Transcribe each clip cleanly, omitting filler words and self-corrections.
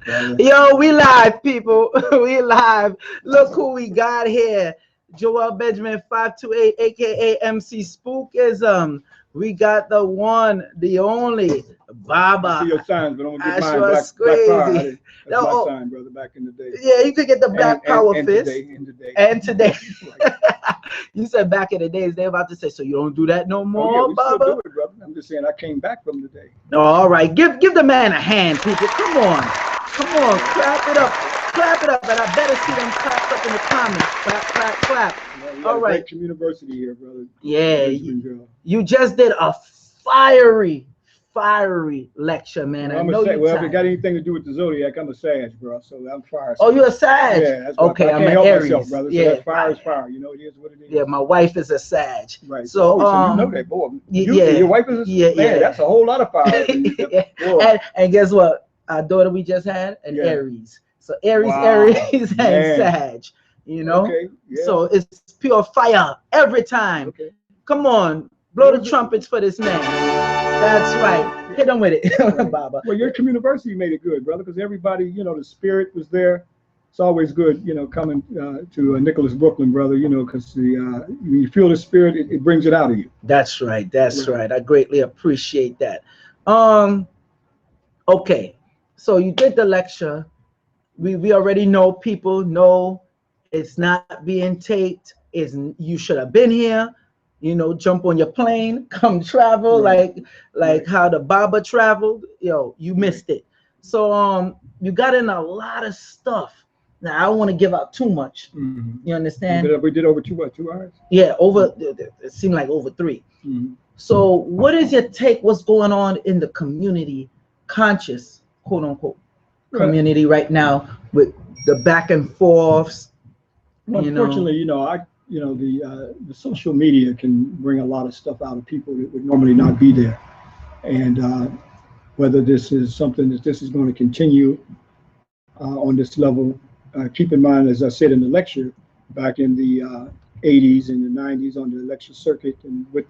Yo, we live, people. We live. Look who we got here. Joel Benjamin 528, aka MC Spookism. We got the one, the only Baba. I see your signs, but I'm gonna get mine. Ashra Black Power. crazy. That's my sign, brother, back in the day. Yeah, you could get the Black Power and fist. Today. And today. You said back in the days, they're about to say, so you don't do that no more, yeah, we Baba? still do it, brother. I'm just saying I came back from the day. No, all right. Give the man a hand, people. Come on. Come on. Clap it up. Clap it up. And I better see them clap up in the comments. Clap, clap, clap. Yeah, all right. Great university here, brother. Yeah. You just did a fiery lecture, man. Well, I know you. Well, if it got anything to do with the zodiac, I'm a Sag, bro. So I'm fire. Oh, you're a Sag? Yeah. That's okay, I'm an Aries, myself, brother. So yeah. Fire is fire. You know, it is what it is. Yeah, my wife is a Sag. Right. So, so you know that, boy. Your wife is a yeah. That's a whole lot of fire. and guess what? Our daughter we just had an Aries. So Aries, and Sag. You know. Okay. Yeah. So it's pure fire every time. Okay. Come on, blow the trumpets for this man. That's right. Hit them with it, right. Baba. Well, your university made it good, brother, because everybody, you know, the spirit was there. It's always good, you know, coming to Nicholas, Brooklyn, brother, you know, because when you feel the spirit, it brings it out of you. That's right. That's right. I greatly appreciate that. Okay. So you did the lecture. We already know, people know it's not being taped. You should have been here. You know, jump on your plane, come travel, like how the Baba traveled. Yo, you missed it. So you got in a lot of stuff. Now I don't want to give out too much. You understand? We did over 2 hours. Yeah, it seemed like over 3. So what is your take? What's going on in the community, conscious, quote unquote, community right now with the back and forths? Well, unfortunately, you know, the social media can bring a lot of stuff out of people that would normally not be there. And whether this is something that this is going to continue on this level, keep in mind, as I said in the lecture, back in the 80s and the 90s on the lecture circuit, and with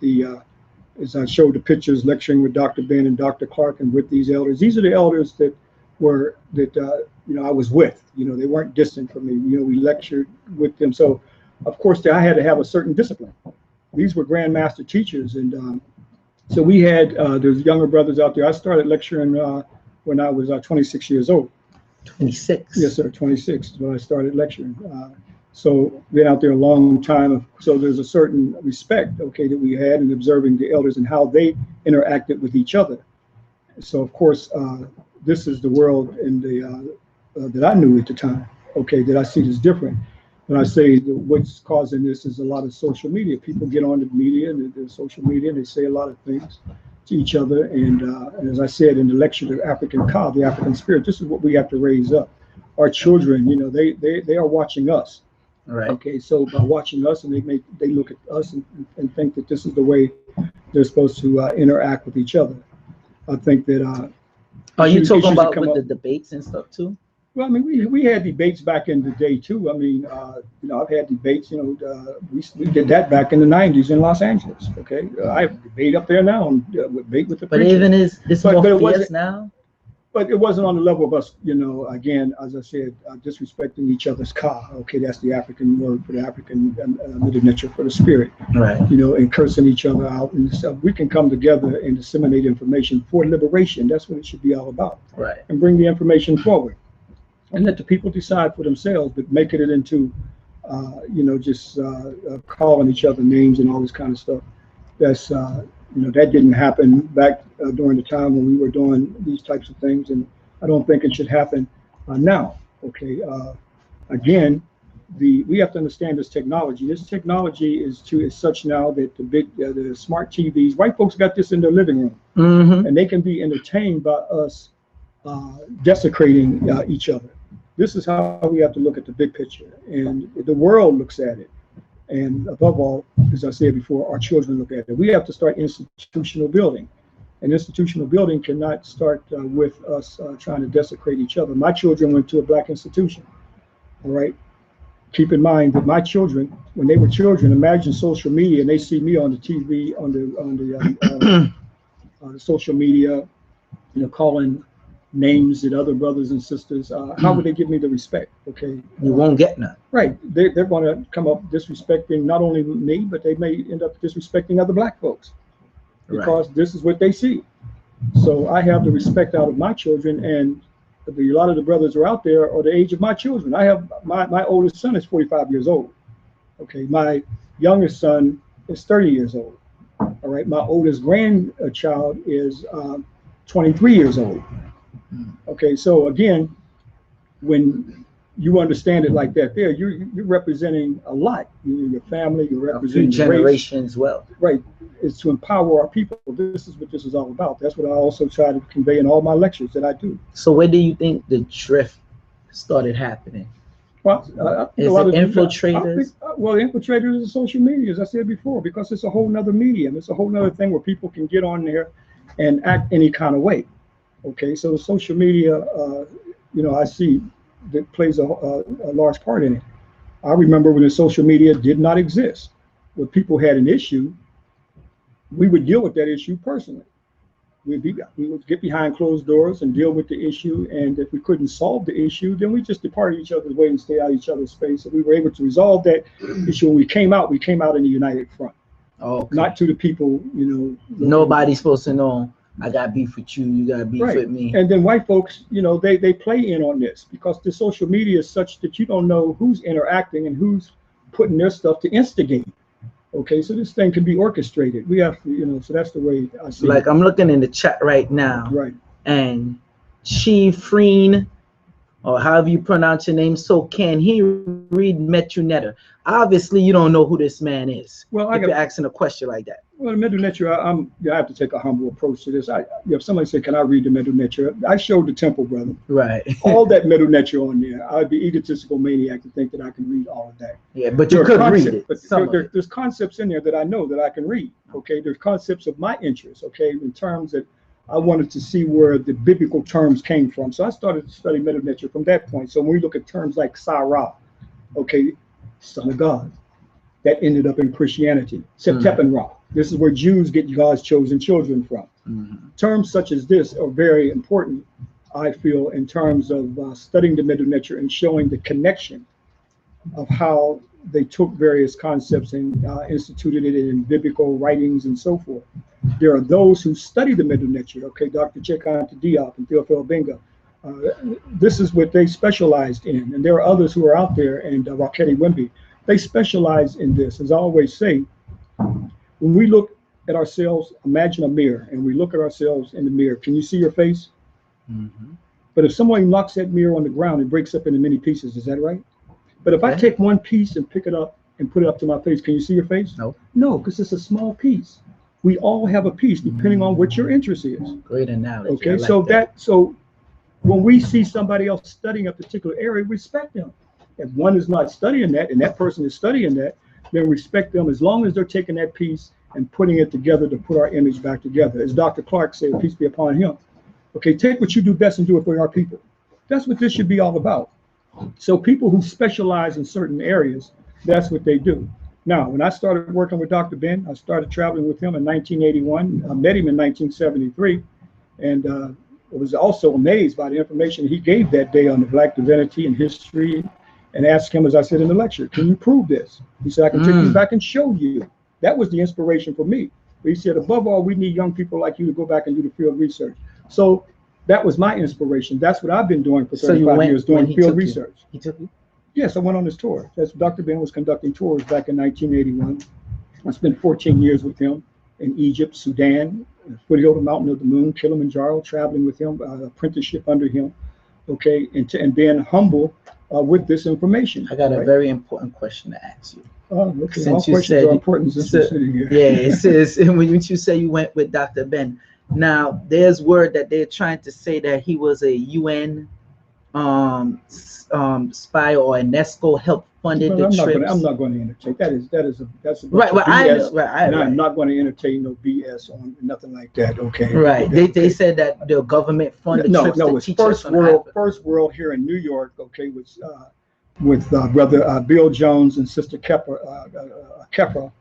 as I showed the pictures, lecturing with Dr. Ben and Dr. Clark and with these elders. These are the elders that you know, I was with. You know, they weren't distant from me. You know, we lectured with them. So of course, I had to have a certain discipline. These were grandmaster teachers, and so we had there's younger brothers out there. I started lecturing when I was 26 years old. 26. Yes, sir. 26 is when I started lecturing. So been out there a long time. So there's a certain respect, okay, that we had in observing the elders and how they interacted with each other. So of course, this is the world in the that I knew at the time. Okay, that I see is different. When I say what's causing this is a lot of social media. People get on the media and the social media, and they say a lot of things to each other. And as I said in the lecture, the African Ka, the African spirit, this is what we have to raise up. Our children, you know, they are watching us. Right. Okay, so by watching us, and they look at us and think that this is the way they're supposed to interact with each other. I think that. Are you talking about with the debates and stuff too? Well, I mean, we had debates back in the day too. I mean, you know, I've had debates. You know, we did that back in the '90s in Los Angeles. Okay, I have a debate up there now and debate with the. But preacher. Even it's more fierce now. But it wasn't on the level of us, you know. Again, as I said, disrespecting each other's Ka. Okay, that's the African word for the African middle nature for the spirit. Right. You know, and cursing each other out and stuff. We can come together and disseminate information for liberation. That's what it should be all about. Right. And bring the information forward. And let the people decide for themselves, but making it into, you know, just calling each other names and all this kind of stuff. That's, you know, that didn't happen back during the time when we were doing these types of things. And I don't think it should happen now. Okay. Again, we have to understand this technology. This technology is such now that the smart TVs, white folks got this in their living room, and they can be entertained by us desecrating each other. This is how we have to look at the big picture, and the world looks at it. And above all, as I said before, our children look at it. We have to start institutional building. And institutional building cannot start with us trying to desecrate each other. My children went to a black institution. All right. Keep in mind that my children, when they were children, imagine social media, and they see me on the TV, on the social media, you know, calling names that other brothers and sisters, how would they give me the respect? Okay, You won't get none. right. They're going to come up disrespecting not only me, but they may end up disrespecting other black folks because this is what they see. So I have the respect out of my children, and a lot of the brothers are out there are the age of my children. I have my oldest son is 45 years old. Okay, my youngest son is 30 years old. All right, my oldest grandchild is 23 years old. Okay, so again, when you understand it like that, you're representing a lot. Your family, you're representing a few generations. Well, right. It's to empower our people. This is what this is all about. That's what I also try to convey in all my lectures that I do. So where do you think the drift started happening? Well, is it infiltrators? Well, infiltrators is social media, as I said before, because it's a whole nother medium. It's a whole nother thing where people can get on there and act any kind of way. Okay, so social media, I see that plays a large part in it. I remember when the social media did not exist, when people had an issue, we would deal with that issue personally. We would get behind closed doors and deal with the issue. And if we couldn't solve the issue, then we just departed each other's way and stay out of each other's space. And we were able to resolve that issue. When we came out in a united front. Okay. Not to the people, Nobody's supposed to know I got beef with you, you got beef with me. And then white folks, they play in on this because the social media is such that you don't know who's interacting and who's putting their stuff to instigate. Okay, so this thing can be orchestrated. We have to, so that's the way I see it. Like I'm looking in the chat right now. Right. And Freen, or however you pronounce your name, so can he read Metrunetta? Obviously, you don't know who this man is. Well, you're asking a question like that. Well, the Metrunetta, I have to take a humble approach to this. If somebody said, "Can I read the Metrunetta?" I showed the temple, brother. Right. All that Metrunetta on there. I'd be egotistical maniac to think that I can read all of that. Yeah, but you could read it. But there's concepts in there that I know that I can read. Okay, there's concepts of my interest. Okay, in terms that I wanted to see where the biblical terms came from. So I started to study Metrunetta from that point. So when we look at terms like Sarah, okay, son of God, that ended up in Christianity. Septepenra. This is where Jews get God's chosen children from. Terms such as this are very important, I feel, in terms of studying the Metrunetta and showing the connection of how they took various concepts and instituted it in biblical writings and so forth. There are those who study the Metrunetta, okay, Dr. Chekan Diop and Theophil Benga. This is what they specialized in. And there are others who are out there, and Raketi Wimby. They specialize in this. As I always say, when we look at ourselves, imagine a mirror, and we look at ourselves in the mirror. Can you see your face? But if someone knocks that mirror on the ground, it breaks up into many pieces. Is that right? But if I take one piece and pick it up and put it up to my face, can you see your face? No. No, because it's a small piece. We all have a piece depending on what your interest is. Great analogy. Okay, so when we see somebody else studying a particular area, respect them. If one is not studying that and that person is studying that, then respect them as long as they're taking that piece and putting it together to put our image back together. As Dr. Clark said, peace be upon him. Okay, take what you do best and do it for our people. That's what this should be all about. So people who specialize in certain areas, that's what they do. Now, when I started working with Dr. Ben, I started traveling with him in 1981. I met him in 1973, and I was also amazed by the information he gave that day on the Black divinity and history, and asked him, as I said in the lecture, can you prove this? He said, I can take this back and show you. That was the inspiration for me. But he said, above all, we need young people like you to go back and do the field research. So that was my inspiration. That's what I've been doing for 35 years, doing field research. He took you? Yes, I went on his tour. That's Dr. Ben was conducting tours back in 1981. I spent 14 years with him in Egypt, Sudan, foothill of the Mountain of the Moon, Kilimanjaro, traveling with him, apprenticeship under him. Okay, and being humble with this information. I got a very important question to ask you. Oh, okay. Since you said important, since we're sitting here. Yeah, it says when you say you went with Dr. Ben. Now, there's word that they're trying to say that he was a UN spy or UNESCO help funded the trips. I'm not going to entertain. That's right. Well, I'm not going to entertain no BS on nothing like that. Okay. Right. They said that the government funded trips to teach us First World here in New York. Okay, with brother Bill Jones and sister Kefa. Okay.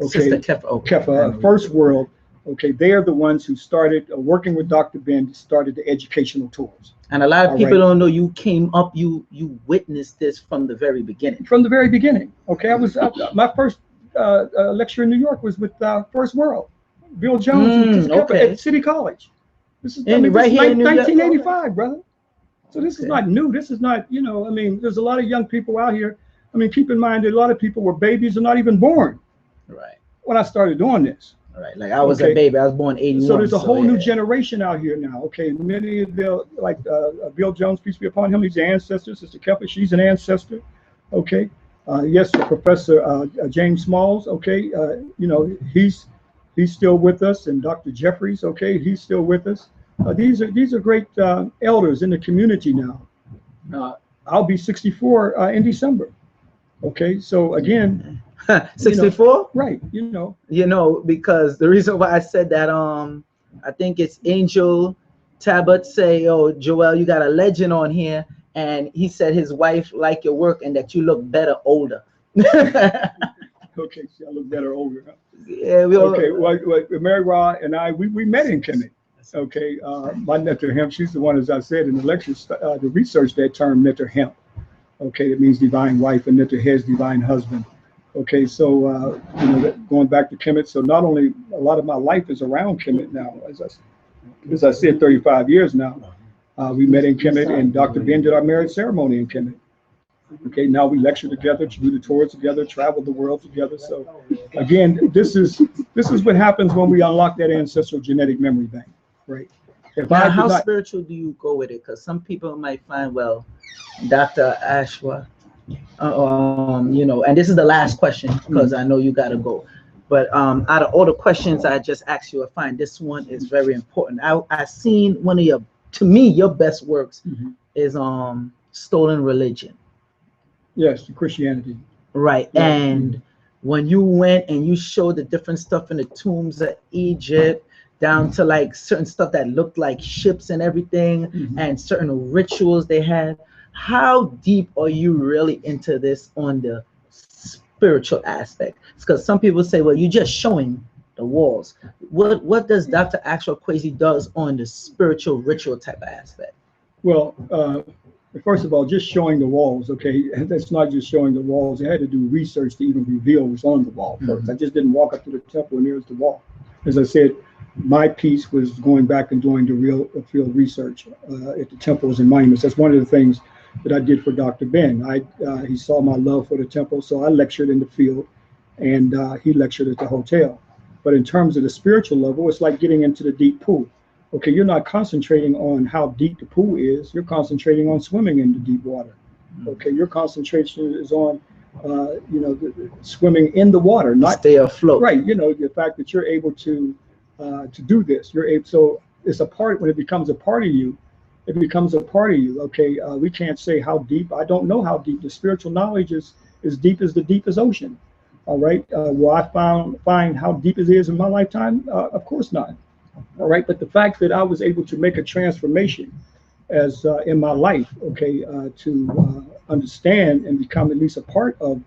Sister Kefa. Kefa. First World Okay, they are the ones who started working with Dr. Ben, started the educational tours. And a lot of All people right. don't know you came up, you witnessed this from the very beginning. From the very beginning. Okay, I was my first lecture in New York was with First World, Bill Jones at City College. This is, I mean, right this here is in New York? 1985, brother. So this is not new. This is not, you know, I mean, there's a lot of young people out here. I mean, keep in mind that a lot of people were babies and not even born when I started doing this. Right, like I was a baby. I was born 81. So there's a whole new generation out here now. Okay, many of them, like Bill Jones, peace be upon him, he's an ancestor. Sister Kepler, she's an ancestor. Okay, yes, Professor James Smalls. Okay, you know, he's still with us, and Dr. Jeffries. Okay, he's still with us. These are great elders in the community now. I'll be 64 in December. Okay, so again. 64? You know, right, you know, because the reason why I said that, I think it's Angel Tabot say, oh, Joel, you got a legend on here, and he said his wife liked your work and that you look better older. Okay, so I look better older. Huh? Yeah, well, Mary Ra and I, we met in Kemet. Okay, my Netter Hemp, she's the one, as I said in the lecture, the research that term Netter Hemp. Okay, it means divine wife, and Netter Hez, divine husband. Okay, so you know, going back to Kemet, so not only a lot of my life is around Kemet now, as I said, 35 years now. We met in Kemet, and Dr. Ben did our marriage ceremony in Kemet. Okay, now we lecture together, do the tours together, travel the world together. So again, this is what happens when we unlock that ancestral genetic memory bank, right? Now, how spiritual do you go with it? Because some people might find, well, Dr. Ashra, you know, and this is the last question because I know you got to go. But out of all the questions I just asked you, I find this one is very important. I seen one of your, to me, your best works is Stolen Religion. Yes, Christianity. Right, yeah. And when you went and you showed the different stuff in the tombs of Egypt, down to like certain stuff that looked like ships and everything, and certain rituals they had. How deep are you really into this on the spiritual aspect? Because some people say, well, you're just showing the walls. What does Dr. Ashra Kwesi does on the spiritual ritual type of aspect? Well, first of all, just showing the walls, okay, that's not just showing the walls. I had to do research to even reveal what's on the wall first. I just didn't walk up to the temple and there's the wall. As I said, my piece was going back and doing the real field research at the temples and monuments. That's one of the things that I did for Dr. Ben. He saw my love for the temple, so I lectured in the field, and he lectured at the hotel. But in terms of the spiritual level, it's like getting into the deep pool. Okay, you're not concentrating on how deep the pool is. You're concentrating on swimming in the deep water. Okay, your concentration is on, you know, swimming in the water, not stay afloat. Right. You know, the fact that you're able to do this, you're able. So it's a part. When it becomes a part of you, it becomes a part of you. Okay, we can't say how deep. I don't know how deep. The spiritual knowledge is as deep as the deepest ocean. All right. Will I find how deep it is in my lifetime? Of course not. All right. But the fact that I was able to make a transformation as in my life, okay, to understand and become at least a part of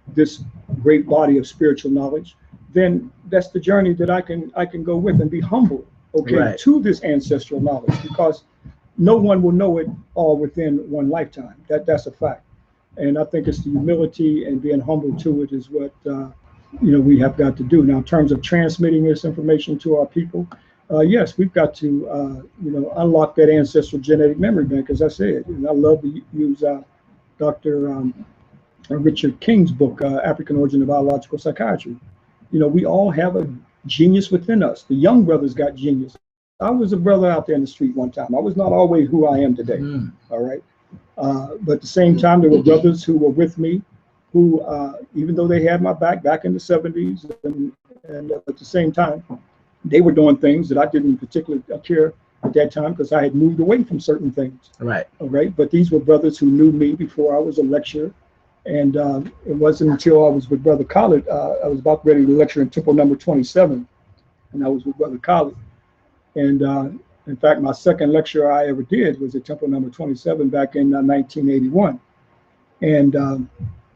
this great body of spiritual knowledge, then that's the journey that I can go with and be humble, okay, to this ancestral knowledge, because no one will know it all within one lifetime. That's a fact. And I think it's the humility and being humble to it is what you know, we have got to do. Now, in terms of transmitting this information to our people, yes, we've got to you know, unlock that ancestral genetic memory bank, as I said. And I love to use Dr. Richard King's book, African Origin of Biological Psychiatry. You know, we all have a genius within us. The young brothers got genius. I was a brother out there in the street one time. I was not always who I am today. All right. But at the same time, there were brothers who were with me who, even though they had my back in the 70s, and at the same time, they were doing things that I didn't particularly care at that time because I had moved away from certain things. Right. All right. But these were brothers who knew me before I was a lecturer. And it wasn't until I was with Brother Khalid, I was about ready to lecture in Temple number 27, and I was with Brother Khalid. And in fact, my second lecture I ever did was at Temple number 27 back in 1981. And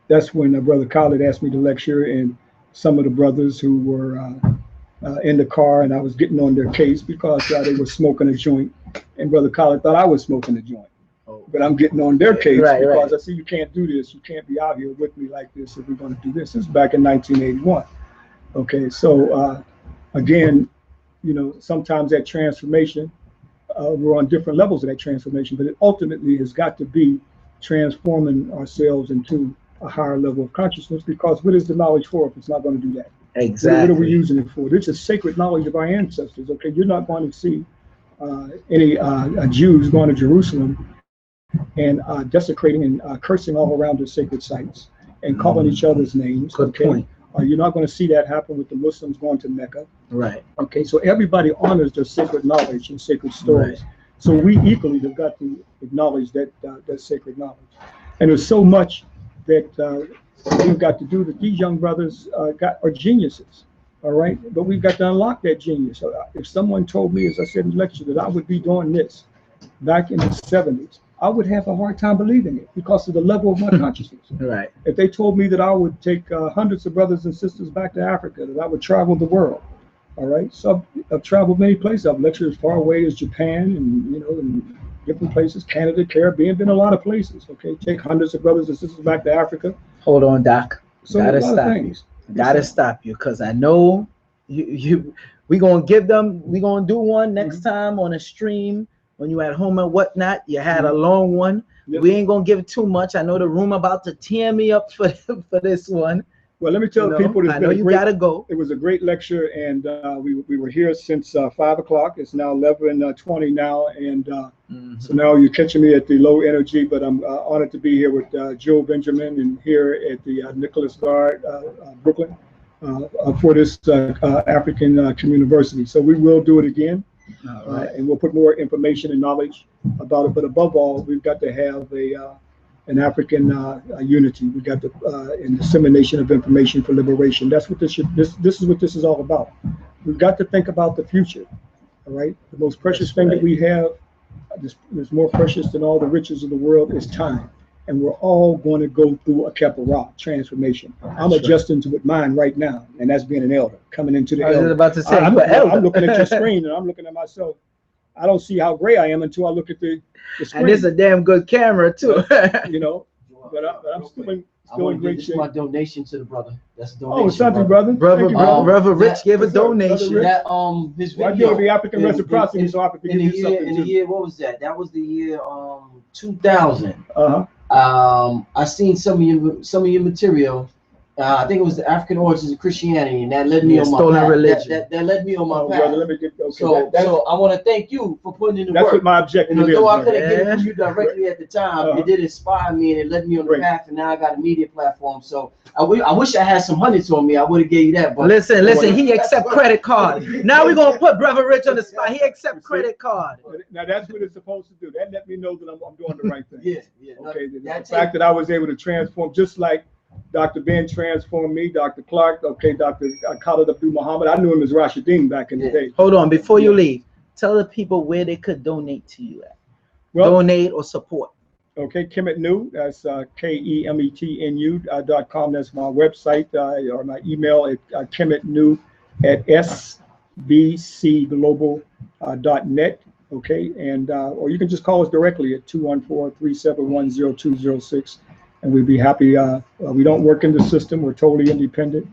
that's when Brother Khalid asked me to lecture, and some of the brothers who were in the car, and I was getting on their case because they were smoking a joint, and Brother Collar thought I was smoking a joint. But I'm getting on their case because I see you can't do this. You can't be out here with me like this if we're going to do this. This is back in 1981. Okay, so again, you know, sometimes that transformation, we're on different levels of that transformation, but it ultimately has got to be transforming ourselves into a higher level of consciousness, because what is the knowledge for if it's not going to do that? Exactly. What are we using it for? This is sacred knowledge of our ancestors. Okay, you're not going to see any Jews going to Jerusalem and desecrating and cursing all around the sacred sites and calling each other's names. Good point. You're not going to see that happen with the Muslims going to Mecca. Right. Okay, so everybody honors their sacred knowledge and sacred stories. Right. So we equally have got to acknowledge that that sacred knowledge. And there's so much that we've got to do that these young brothers are geniuses. All right, but we've got to unlock that genius. If someone told me, as I said in the lecture, that I would be doing this back in the 70s, I would have a hard time believing it because of the level of my consciousness. Right. If they told me that I would take hundreds of brothers and sisters back to Africa, that I would travel the world, all right. So I've traveled many places. I've lectured as far away as Japan, and in different places, Canada, Caribbean, been a lot of places. Okay, take hundreds of brothers and sisters back to Africa. Hold on, Doc. So gotta stop you. Gotta stop you, because I know we gonna give them. We gonna do one next time on a stream. When you at home and whatnot, you had a long one. Yep. We ain't gonna give too much. I know the room about to tear me up for this one. Well, let me tell people. I know you gotta go. It was a great lecture, and we were here since 5 o'clock. It's now 11:20 now, and so now you're catching me at the low energy. But I'm honored to be here with Joel Benjamin and here at the Nicholas Guard, Brooklyn, for this African Community. So we will do it again. And we'll put more information and knowledge about it. But above all, we've got to have an African unity. We got and dissemination of information for liberation. That's what this is what this is all about. We've got to think about the future. All right. The most precious thing that we have, is more precious than all the riches of the world, is time. And we're all going to go through a Kepara transformation. I'm adjusting to it mine right now, and that's being an elder, coming into the elder. I was about to say, I'm looking at your screen, and I'm looking at myself. I don't see how gray I am until I look at the screen. And this is a damn good camera, too. But I'm still in great shape. My donation to the brother. That's a donation. Oh, something, brother. Brother Rich gave a donation. That his video. Why do the African reciprocity so I can give you something? In the year, what was that? That was the year 2000. I seen some of your material. I think it was the African origins of Christianity, and that led me on my path. Religion. That led me on my path. Brother, let me get, so I want to thank you for putting in the work. That's what my objective is. Though I couldn't get it from you directly at the time, it did inspire me, and it led me on the path, and now I got a media platform. So I wish I had some hundreds on me. I would have gave you that. But listen, he accept credit card. Now we're going to put Brother Rich on the spot. He accept credit card. Now that's what it's supposed to do. That let me know that I'm doing the right thing. Yeah. Okay, the fact that I was able to transform, just like Dr. Ben transformed me, Dr. Clark, Dr. Khalid Abdul Muhammad. I knew him as Rashidin back in the day. Hold on, before you leave, tell the people where they could donate to you at. Donate or support. Okay, Kemet Nu, that's KEMETNU.com. That's my website, or my email at kemetnu at sbcglobal.net. Okay, and or you can just call us directly at 214-371-0206. And we'd be happy. We don't work in the system. We're totally independent.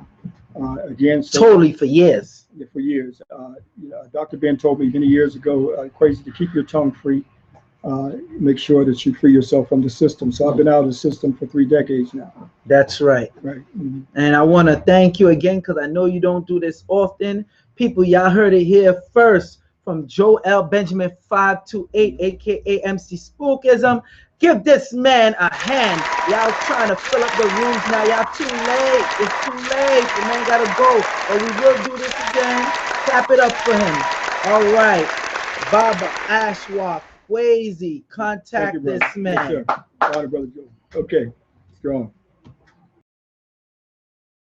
Again, totally for years. Yeah, for years. Dr. Ben told me many years ago, Kwesi, to keep your tongue free, make sure that you free yourself from the system. So I've been out of the system for 3 decades now. That's right. Right. Mm-hmm. And I want to thank you again, because I know you don't do this often. People, y'all heard it here first from joelbenjamin528, aka MC Spookism. Give this man a hand. Y'all trying to fill up the rooms now. Y'all too late. It's too late. The man gotta go. But we will do this again. Clap it up for him. All right. Baba, Ashra, Kwesi, contact this man. Yes, sir. All right, Brother Joe. Okay. Strong.